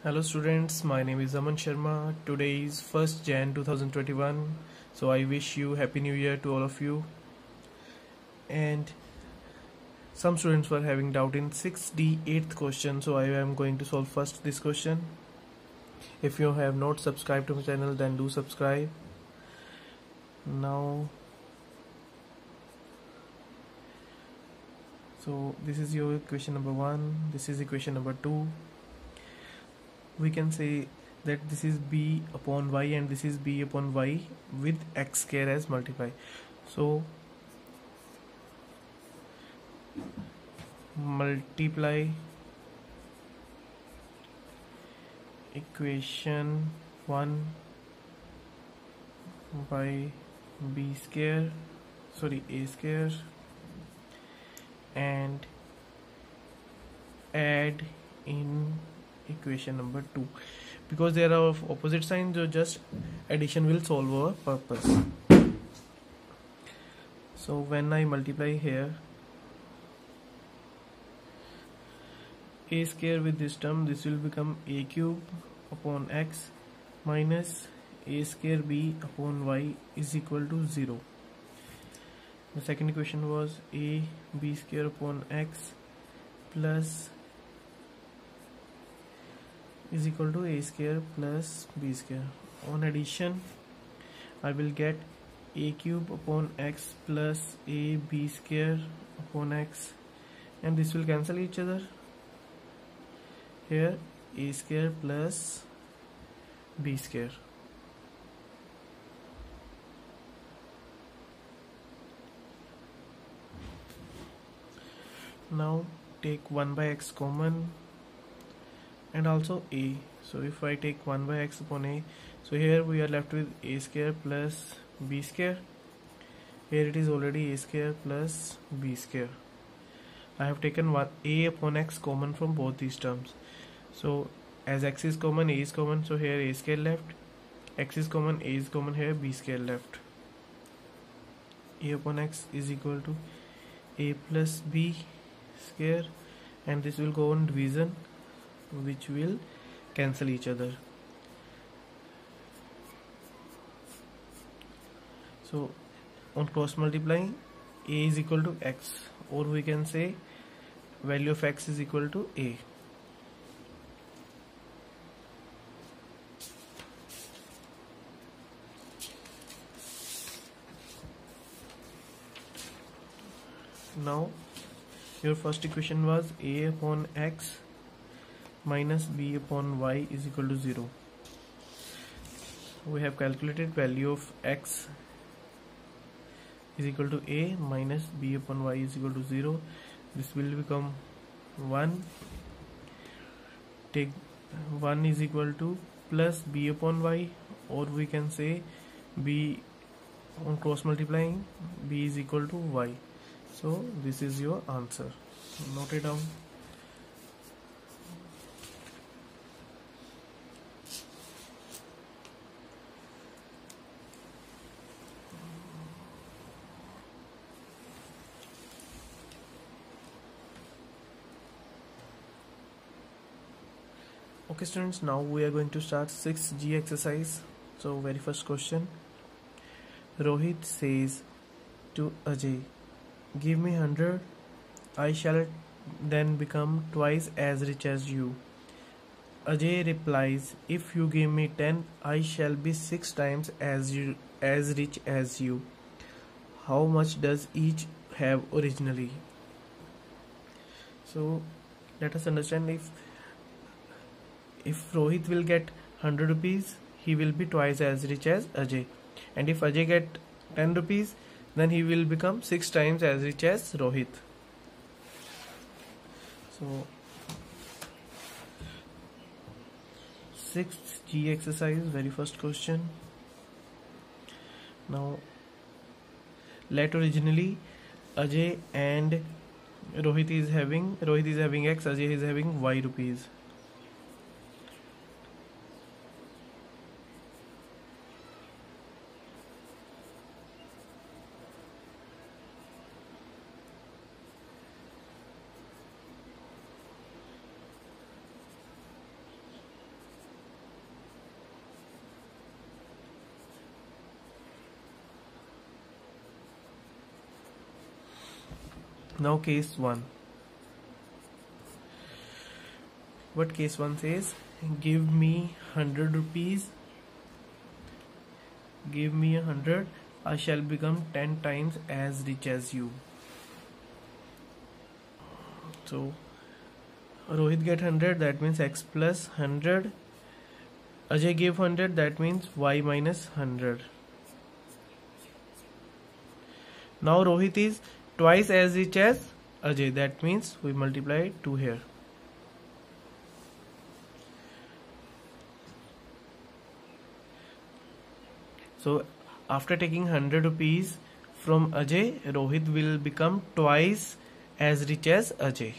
Hello students, my name is Aman Sharma. Today is 1st Jan 2021. So I wish you Happy New Year to all of you. And some students were having doubt in 6D 8th question. So I am going to solve first this question. If you have not subscribed to my channel, then do subscribe. Now, so this is your equation number 1. This is equation number 2. We can say that this is b upon y and this is b upon y with x square as multiply. So multiply equation 1 by b square, a square, and add in equation number 2. Because they are of opposite signs, so just addition will solve our purpose. So when I multiply here a square with this term, this will become a cube upon x minus a square b upon y is equal to 0. The second equation was a b square upon x plus is equal to a square plus b square. On addition, I will get a cube upon x plus a b square upon x, and this will cancel each other. Here a square plus b square. Now take 1 by x common and also a. So if I take 1 by x upon a, so here we are left with a square plus b square. Here it is already a square plus b square. I have taken a upon x common from both these terms. So as x is common, a is common, so here a square left, x is common, a is common, here b square left. A upon x is equal to a plus b square, and this will go on division, which will cancel each other. So on cross multiplying, a is equal to x, or we can say value of x is equal to a. Now your first equation was a upon x minus b upon y is equal to 0. We have calculated value of x is equal to a minus b upon y is equal to 0. This will become 1. Take 1 is equal to plus b upon y, or we can say b on cross multiplying, b is equal to y. So this is your answer. Note it down. Okay students, now we are going to start 6G exercise. So very first question. Rohit says to Ajay, give me 100, I shall then become twice as rich as you. Ajay replies, if you give me 10, I shall be 6 times as rich as you. How much does each have originally? So let us understand, if Rohit will get 100 rupees, he will be twice as rich as Ajay, and if Ajay get 10 rupees, then he will become 6 times as rich as Rohit. So 6G exercise, very first question. Now let originally Ajay and Rohit is having x, Ajay is having y rupees. Now case 1. What case 1 says? Give me 100 rupees. Give me 100. I shall become 10 times as rich as you. So Rohit get 100, that means x plus 100. Ajay gave 100, that means y minus 100. Now Rohit is twice as rich as Ajay, that means we multiply 2 here. So after taking 100 rupees from Ajay, Rohit will become twice as rich as Ajay.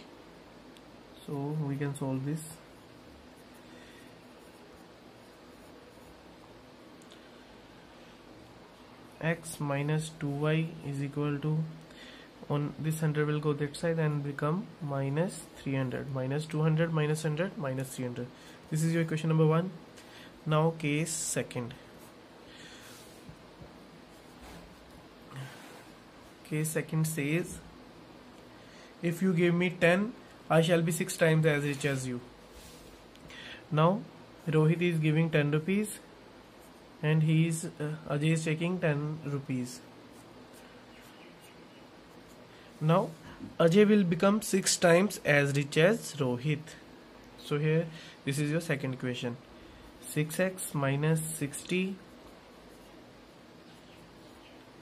So we can solve this. X minus 2y is equal to, on this 100 will go that side and become minus 300. Minus 200 minus 100 minus 300. This is your equation number 1. Now case second. Case second says, if you give me 10, I shall be 6 times as rich as you. Now Rohit is giving 10 rupees and Ajay is taking 10 rupees. Now Ajay will become 6 times as rich as Rohit. So here this is your second equation. 6x minus 60.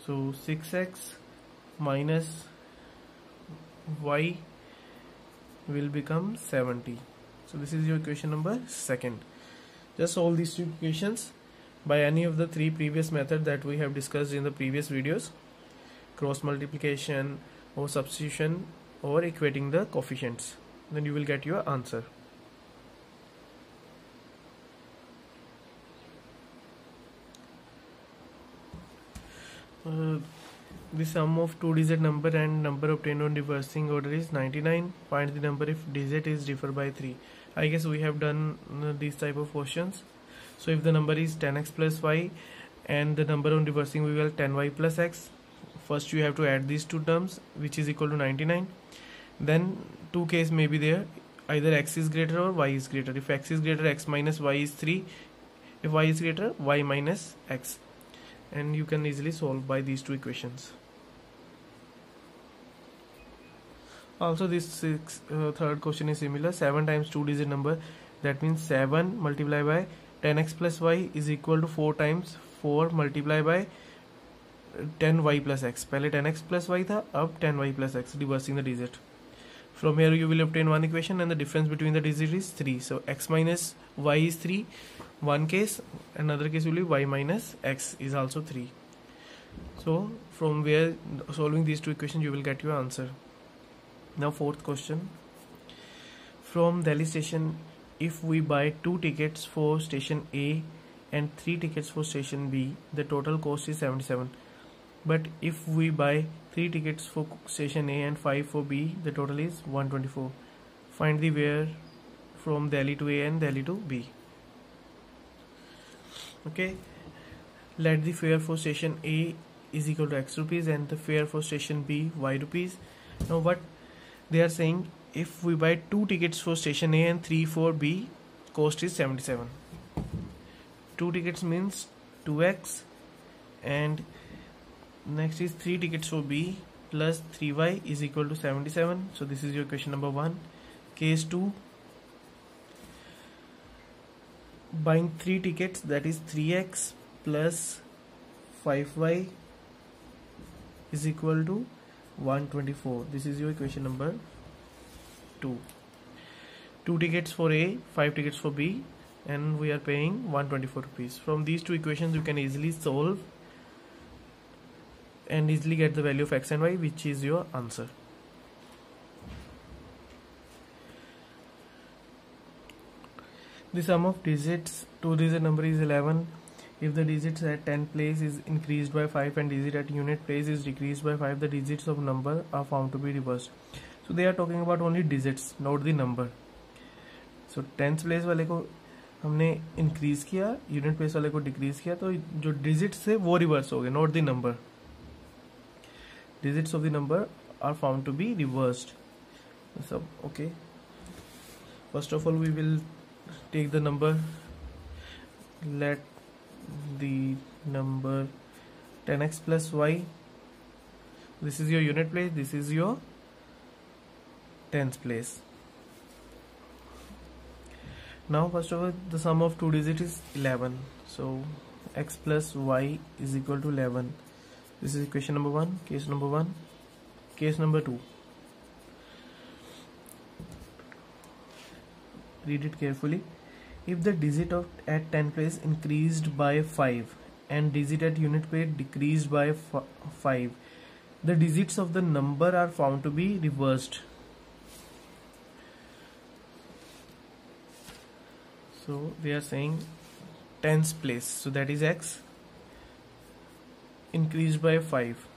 So 6x minus y will become 70. So this is your equation number 2. Just solve these two equations by any of the 3 previous methods that we have discussed in the previous videos: cross multiplication or substitution or equating the coefficients. Then you will get your answer. The sum of 2-digit number and number obtained on reversing order is 99. Find the number if digit is differ by 3. I guess we have done these type of questions. So if the number is 10x plus y and the number on reversing we will 10y plus x, first you have to add these two terms, which is equal to 99. Then two cases may be there, either x is greater or y is greater. If x is greater, x minus y is 3. If y is greater, y minus x. And you can easily solve by these two equations. Also this third question is similar. 7 times 2-digit number, that means 7 multiplied by 10x plus y is equal to 4 times 4 multiplied by 10y plus x. पहले 10x plus y था, अब 10y plus x, reversing the digit. From here you will obtain one equation and the difference between the digit is 3. So x minus y is 3, one case. Another case will be y minus x is also 3. So from where solving these two equations you will get your answer. Now fourth question. From Delhi station, if we buy 2 tickets for station A and 3 tickets for station B, the total cost is 77. But if we buy 3 tickets for station A and 5 for B, the total is 124. Find the where from Delhi to A and Delhi to B. Okay, let the fare for station A is equal to x rupees and the fare for station B y rupees. Now what they are saying, if we buy 2 tickets for station A and 3 for B, cost is 77. 2 tickets means 2x, and next is 3 tickets for B plus 3y is equal to 77. So this is your question number 1. Case 2, buying 3 tickets, that is 3x plus 5y is equal to 124. This is your equation number 2. 2 tickets for A, 5 tickets for B, and we are paying 124 rupees. From these two equations you can easily solve and easily get the value of x and y, which is your answer. The sum of digits, 2-digit number is 11. If the digits at 10 place is increased by 5 and digit at unit place is decreased by 5, the digits of number are found to be reversed. So they are talking about only digits, not the number. So 10th place वाले को हमने increase किया, unit place वाले को decrease किया, तो जो digits थे वो reverse हो गए, not the number. Digits of the number are found to be reversed. So okay, first of all we will take the number, let the number 10x plus y, this is your unit place, this is your tens place. Now first of all the sum of two digits is 11, so x plus y is equal to 11. This is equation number 1, case number 1. Case number 2, read it carefully. If the digit at 10 place increased by 5 and digit at unit place decreased by 5, the digits of the number are found to be reversed. So they are saying tens place, so that is x, increased by 5,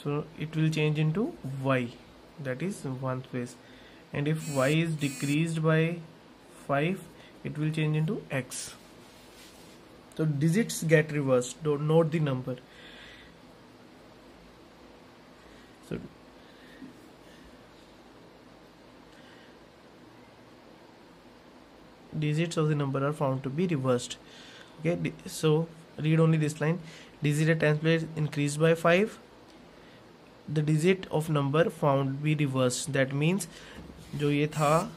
so it will change into y, that is 1th place, and if y is decreased by 5, it will change into x. So digits get reversed, don't note the number. So digits of the number are found to be reversed. Okay, so read only this line. Digit at 10th place increased by 5, the digit of number found be reversed. That means जो ये था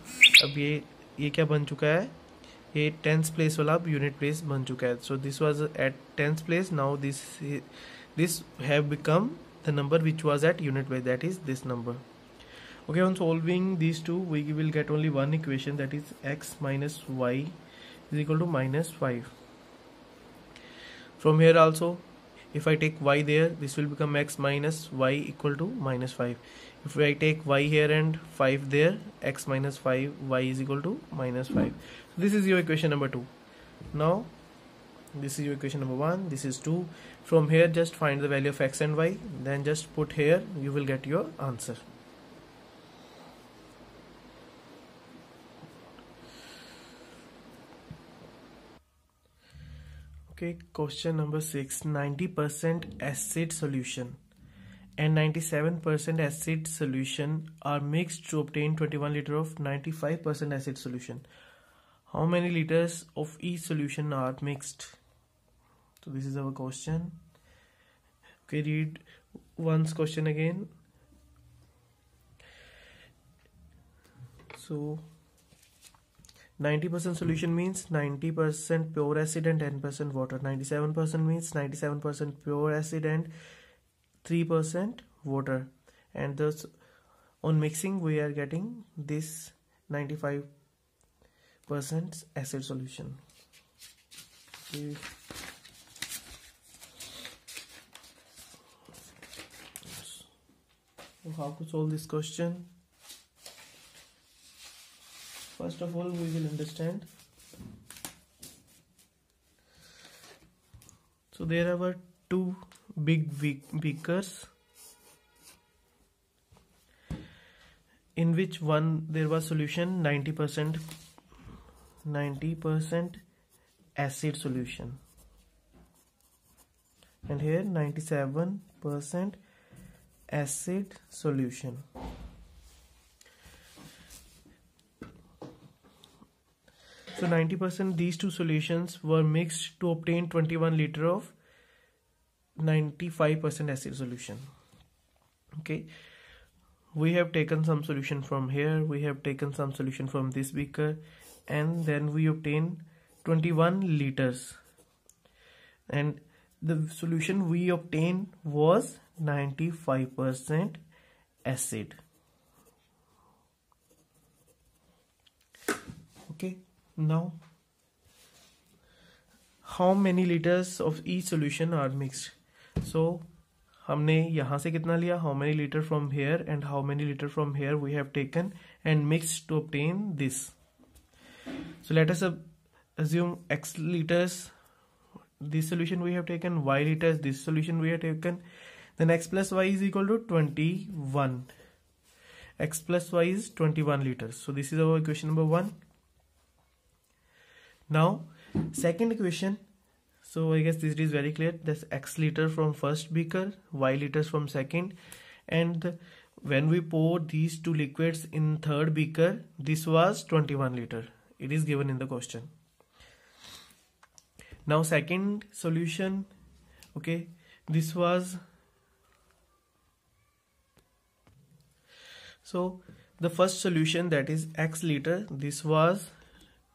अब ये क्या बन चुका है, ये 10th place वाला अब unit place बन चुका है. So this was at 10th place, now this have become the number which was at unit place, that is this number. Okay, on solving these two we will get only one equation, that is x minus y is equal to minus 5. From here also if I take y there, this will become x minus y equal to minus 5. If I take y here and 5 there, x minus 5 y is equal to minus 5. This is your equation number 2. Now this is your equation number 1, this is 2. From here just find the value of x and y, then just put here, you will get your answer. Okay, question number 6. 90% acid solution and 97% acid solution are mixed to obtain 21 liter of 95% acid solution. How many liters of each solution are mixed? So this is our question. Okay, read once question again. So 90% solution means 90% pure acid and 10% water. 97% means 97% pure acid and 3% water. And thus on mixing we are getting this 95% acid solution. Okay. So how to solve this question? First of all, we will understand. So there were two big beakers, in which one there was solution 90% acid solution, and here 97% acid solution. So 90% these two solutions were mixed to obtain 21 liter of 95% acid solution. Okay, we have taken some solution from here, we have taken some solution from this beaker, and then we obtain 21 liters, and the solution we obtained was 95% acid. Okay, now how many liters of each solution are mixed? So हमने यहाँ से कितना लिया, how many liter from here and how many liter from here we have taken and mixed to obtain this. So let us assume x liters this solution we have taken, y liters this solution we have taken, then x plus y is equal to 21. X plus y is 21 liters. So this is our equation number 1. Now second equation, so I guess this is very clear. That's x liter from first beaker, y liters from second, and when we pour these two liquids in third beaker, this was 21 liter. It is given in the question. Now second solution, okay, this was, so the first solution, that is x liter, this was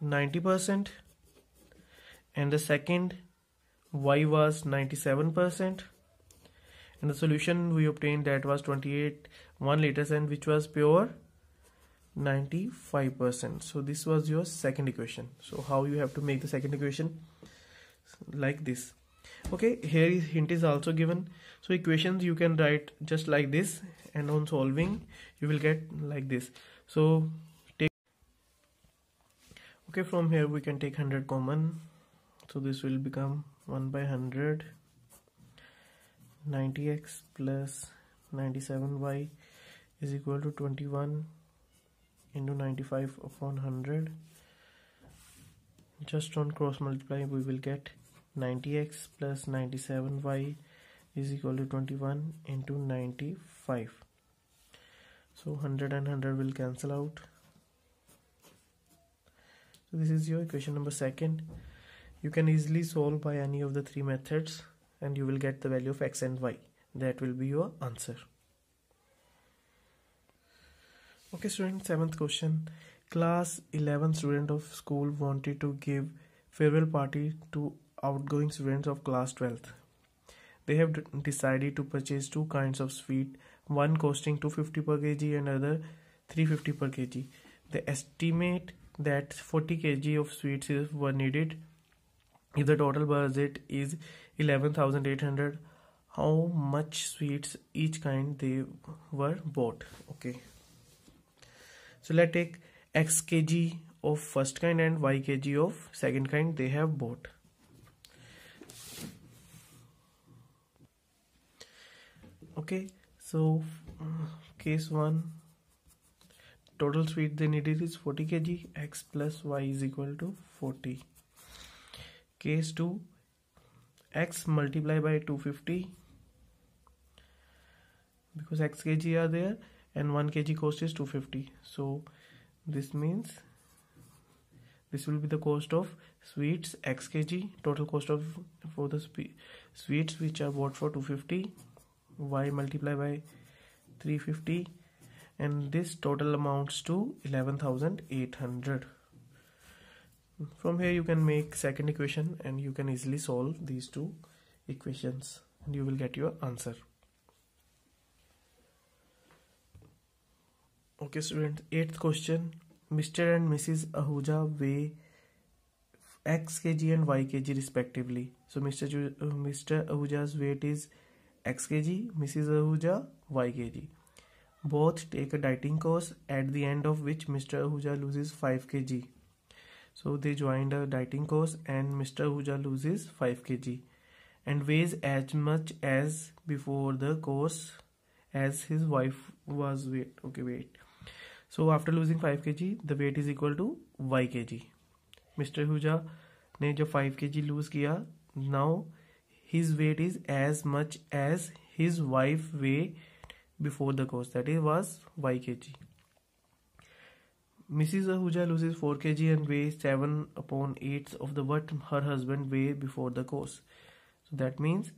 90%, and the second y was 97%, and the solution we obtained, that was 1 liters, and which was pure 95%. So this was your second equation. So how you have to make the second equation? Like this. Okay, here is hint is also given. So equations you can write just like this, and on solving you will get like this. So take, okay, from here we can take 100 common, so this will become 1 by 100. 90x plus 97y is equal to 21 into 95 upon 100. Just on cross multiply we will get 90x plus 97y is equal to 21 into 95. So 100 and 100 will cancel out. So this is your equation number second. You can easily solve by any of the three methods, and you will get the value of x and y. That will be your answer. Okay students, 7th question. Class 11 student of school wanted to give farewell party to outgoing students of class 12th. They have decided to purchase two kinds of sweet, one costing 250 per kg and other 350 per kg. They estimate that 40 kg of sweets were needed. If the total budget is 11,800, how much sweets each kind they were bought? Okay, so let's take x kg of first kind and y kg of second kind they have bought. Okay, so case 1, total sweet they needed is 40 kg, x plus y is equal to 40. Case 2, x multiply by 250, because x kg are there and 1 kg cost is 250. So this means this will be the cost of sweets x kg, total cost of for the sweets which are bought for 250, y multiply by 350, and this total amounts to 11,800. From here you can make second equation and you can easily solve these two equations and you will get your answer. Okay students, 8th question. Mr. and Mrs. Ahuja weigh x kg and y kg respectively. So Mr. Ahuja's weight is x kg, Mrs. Ahuja y kg. Both take a dieting course, at the end of which Mr. Ahuja loses 5 kg. So they joined a dieting course and Mr. Ahuja loses 5 kg and weighs as much as before the course as his wife was weight. Okay, wait. So after losing 5 kg, the weight is equal to y kg. Mr. Ahuja ने जब 5 kg lose किया, now his weight is as much as his wife weight before the course, that is was y kg. Mrs. Ahuja loses 4 kg and weighs 7/8 of the what her husband weighed before the course. So that means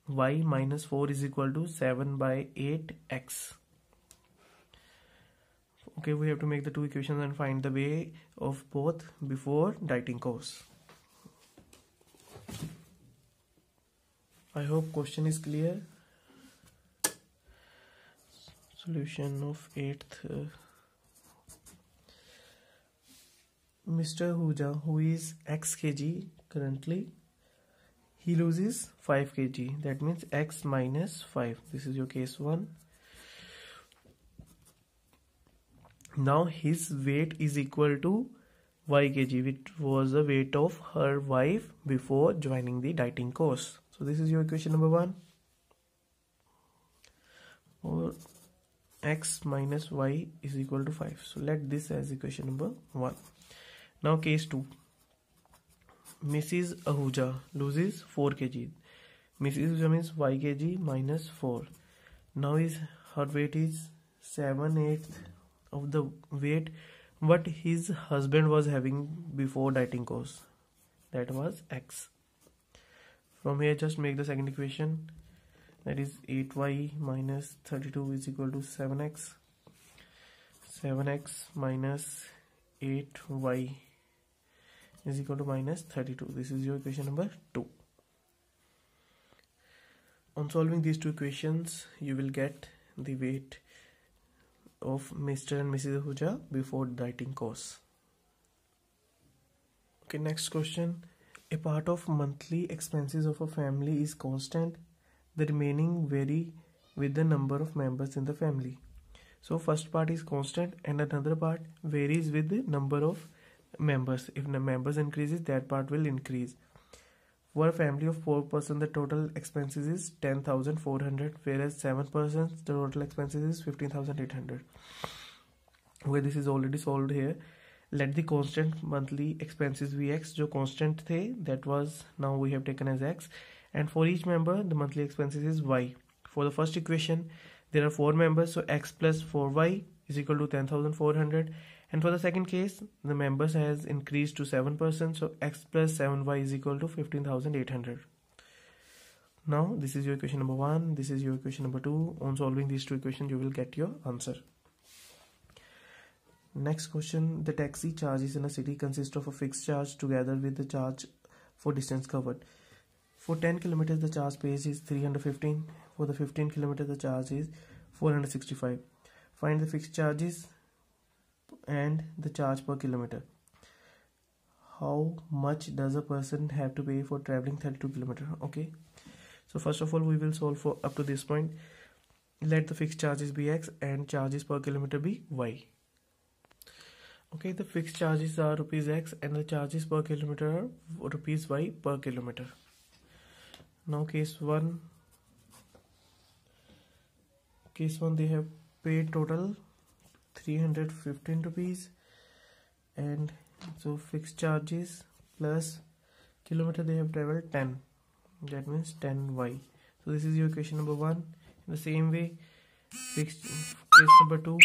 y minus 4 is equal to 7/8x. Okay, we have to make the two equations and find the weight of both before dieting course. I hope question is clear. Solution of 8th. Mr. Ahuja, who is x kg currently, he loses 5 kg. That means x minus 5. This is your case 1. Now his weight is equal to y kg, which was the weight of her wife before joining the dieting course. So this is your equation number 1. Or x minus y is equal to 5. So let this as equation number 1. Now case 2. Mrs. Ahuja loses 4 kg. Mrs. Ahuja means y kg minus 4. Now is her weight is 7/8 of the weight what his husband was having before dieting course, that was x. From here just make the second equation, that is 8y minus 32 is equal to 7x. 7x minus 8y is equal to minus 32. This is your equation number 2. On solving these two equations, you will get the weight of Mr. and Mrs. Ahuja before dieting course. Okay, next question. A part of monthly expenses of a family is constant. The remaining vary with the number of members in the family. So first part is constant and another part varies with the number of members. If the members increases, that part will increase. For a family of 4 persons, the total expenses is 10,400, whereas 7 persons, the total expenses is 15,800. Where this is already solved here. Let the constant monthly expenses be x, जो constant थे, that was now we have taken as x, and for each member the monthly expenses is y. For the first equation, there are 4 members, so x plus 4y is equal to 10,400. And for the second case, the members has increased to 7 persons, so x plus 7y is equal to 15,800. Now this is your equation number 1, this is your equation number 2. On solving these two equations, you will get your answer. Next question, the taxi charges in a city consist of a fixed charge together with the charge for distance covered. For 10 kilometers, the charge paid is 315. For the 15 kilometers, the charge is 465. Find the fixed charges and the charge per kilometer. How much does a person have to pay for traveling 32 kilometers? Okay, so first of all we will solve for up to this point. Let the fixed charges be x and charges per kilometer be y. Okay, the fixed charges are rupees x and the charges per kilometer are rupees y per kilometer. Now case 1, they have paid total 315 rupees, and so fixed charges plus kilometer they have traveled 10, that means 10y. So this is your equation number 1. In the same way, fixed case number 2,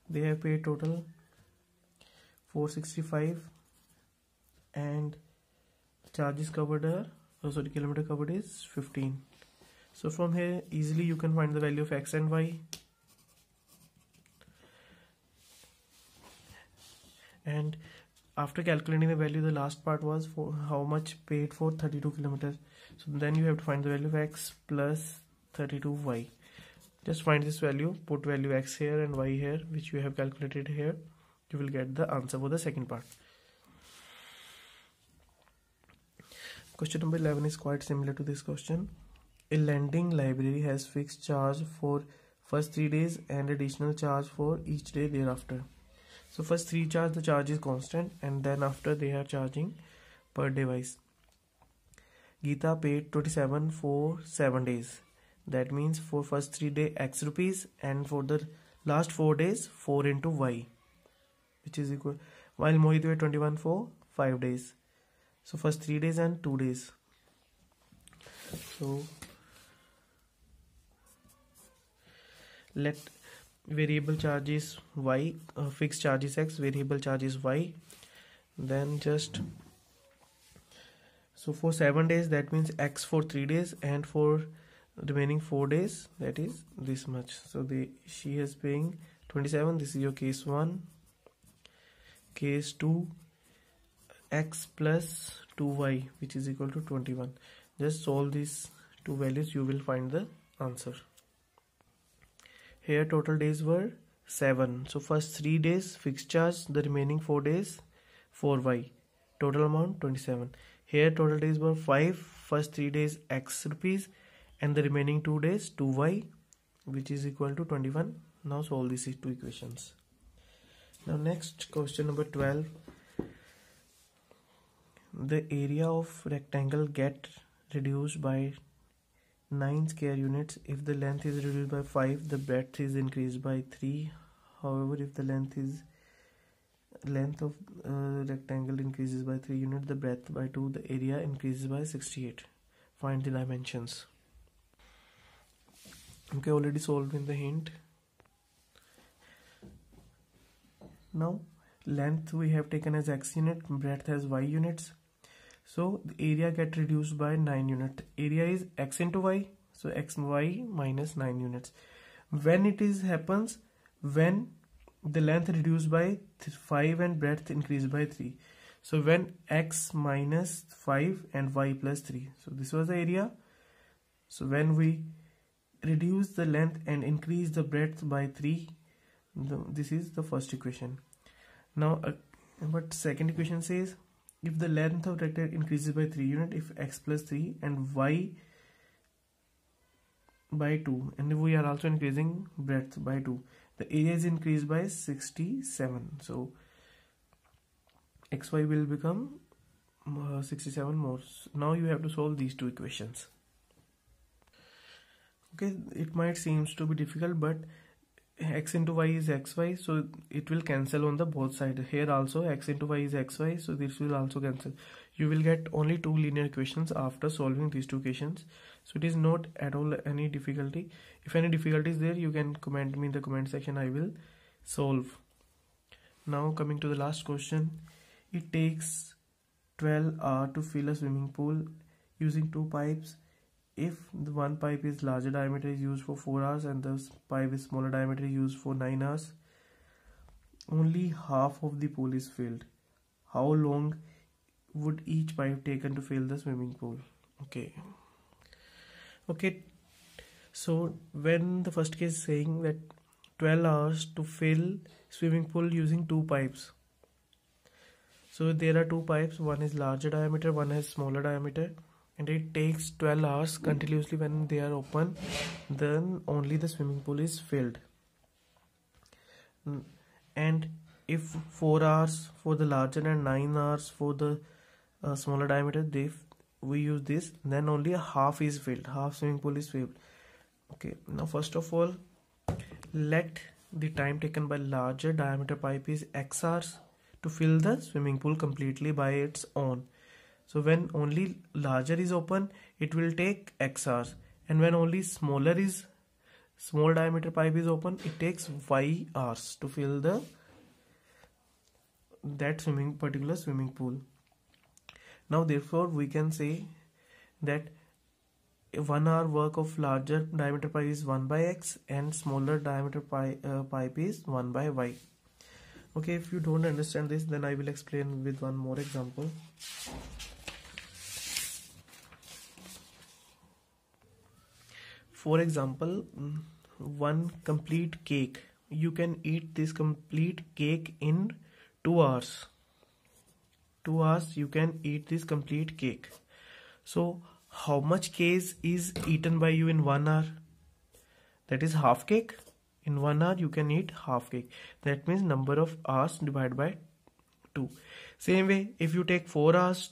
they have paid total 465 and charges covered are kilometer covered is 15. So from here easily you can find the value of x and y. And after calculating the value, the last part was for how much paid for 32 kilometers. So then you have to find the value of x plus 32y. Just find this value, put value x here and y here, which you have calculated here. You will get the answer for the second part. Question number 11 is quite similar to this question. A lending library has fixed charge for first 3 days and additional charge for each day thereafter. So first 3 charge, the charge is constant, and then after they are charging per day wise. Geeta paid 27 for 7 days. That means for first 3 days x rupees, and for the last 4 days 4 into y, which is equal, while Mohit paid 21 for 5 days. So first 3 days and 2 days. So let variable charge is y, fixed charge is x, variable charge is y. Then just, so for 7 days that means x for 3 days, and for remaining 4 days that is this much. So she is paying 27. This is your case 1. Case 2, x plus 2y, which is equal to 21. Just solve these two values, you will find the answer. Here total days were 7. So first 3 days fixed charge, the remaining 4 days 4y. Total amount 27. Here total days were 5. First 3 days x rupees and the remaining 2 days 2y, which is equal to 21. Now solve these two equations. Now next, question number 12. The area of rectangle get reduced by 9 square units if the length is reduced by 5, the breadth is increased by 3. However, if the length of rectangle increases by 3 units, the breadth by 2, the area increases by 68. Find the dimensions. Okay, already solved in the hint. Now length we have taken as x unit, breadth as y units. So the area get reduced by 9 units. Area is x into y, so x y minus 9 units. When it is happens when the length reduced by 5 and breadth increased by 3. So when x minus 5 and y plus 3. So this was the area. So when we reduce the length and increase the breadth by 3, this is the first equation. Now what second equation says, if the length of rectangle increases by 3 units, if x plus 3 and y by 2, and we are also increasing breadth by 2, the area is increased by 67. So xy will become 67 more. Now you have to solve these two equations. Okay, it might seems to be difficult, but x into y is xy, so it will cancel on the both sides. Here also x into y is xy, so this will also cancel. You will get only two linear equations after solving these two equations. So it is not at all any difficulty. If any difficulty is there, you can comment me in the comment section. I will solve. Now coming to the last question. It takes 12 hours to fill a swimming pool using two pipes. If the one pipe is larger diameter is used for 4 hours and the pipe is smaller diameter is used for 9 hours, only half of the pool is filled. How long would each pipe taken to fill the swimming pool? Okay, so when the first case is saying that 12 hours to fill swimming pool using two pipes. So there are two pipes, one is larger diameter, one has smaller diameter, and it takes 12 hours continuously. When they are open, then only the swimming pool is filled. And if 4 hours for the larger and 9 hours for the smaller diameter, we use this, then only a half is filled, half swimming pool is filled. Okay, now first of all, let the time taken by larger diameter pipe is x hours to fill the swimming pool completely by its own. So when only larger is open, it will take x hours, and when only small diameter pipe is open, it takes y hours to fill that particular swimming pool. Now therefore we can say that 1 hour work of larger diameter pipe is 1 by x and smaller diameter pipe is 1 by y. Okay, if you don't understand this, then I will explain with one more example. For example, one complete cake. You can eat this complete cake in 2 hours. 2 hours you can eat this complete cake. So how much cake is eaten by you in 1 hour? That is half cake. In 1 hour you can eat half cake. That means number of hours divided by 2. Same way, if you take 4 hours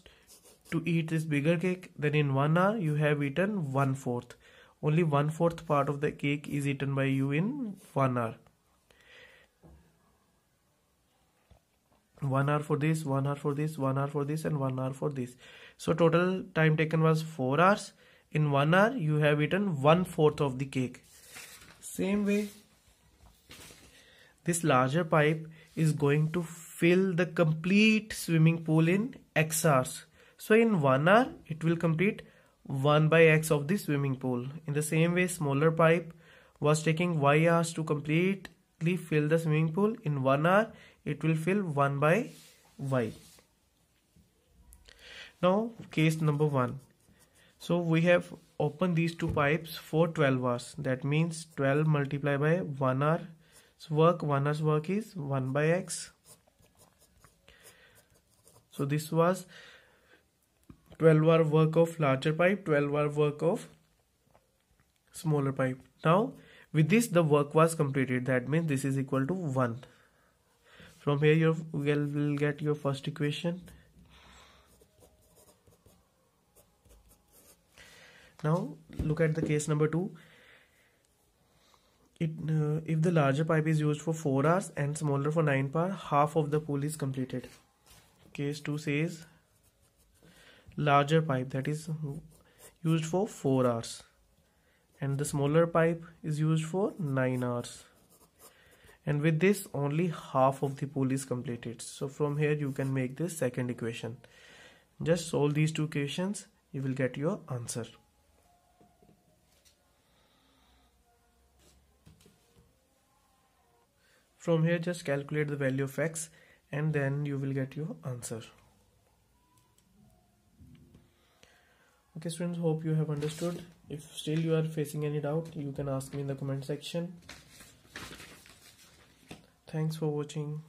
to eat this bigger cake, then in 1 hour you have eaten 1/4. Only 1/4 part of the cake is eaten by you in 1 hour. 1 hour for this, 1 hour for this, 1 hour for this, and 1 hour for this. So total time taken was 4 hours. In 1 hour you have eaten 1/4 of the cake. Same way, this larger pipe is going to fill the complete swimming pool in x hours. So in 1 hour it will complete 1 by x of the swimming pool. In the same way, smaller pipe was taking y hours to completely fill the swimming pool. In 1 hour it will fill 1 by y. Now case number 1. So we have opened these two pipes for 12 hours. That means 12 multiplied by 1 hour. So 1 hour's work is 1 by x. So this was 12 hour work of larger pipe, 12 hour work of smaller pipe. Now with this the work was completed. That means this is equal to 1. From here you will get your first equation. Now look at the case number 2. If the larger pipe is used for 4 hours and smaller for 9 hours, half of the pool is completed. Case 2 says larger pipe that is used for 4 hours and the smaller pipe is used for 9 hours. And with this only half of the pool is completed. So from here you can make this second equation. Just solve these two equations, you will get your answer. From here just calculate the value of x and then you will get your answer. Okay students, hope you have understood. If still you are facing any doubt, you can ask me in the comment section. Thanks for watching.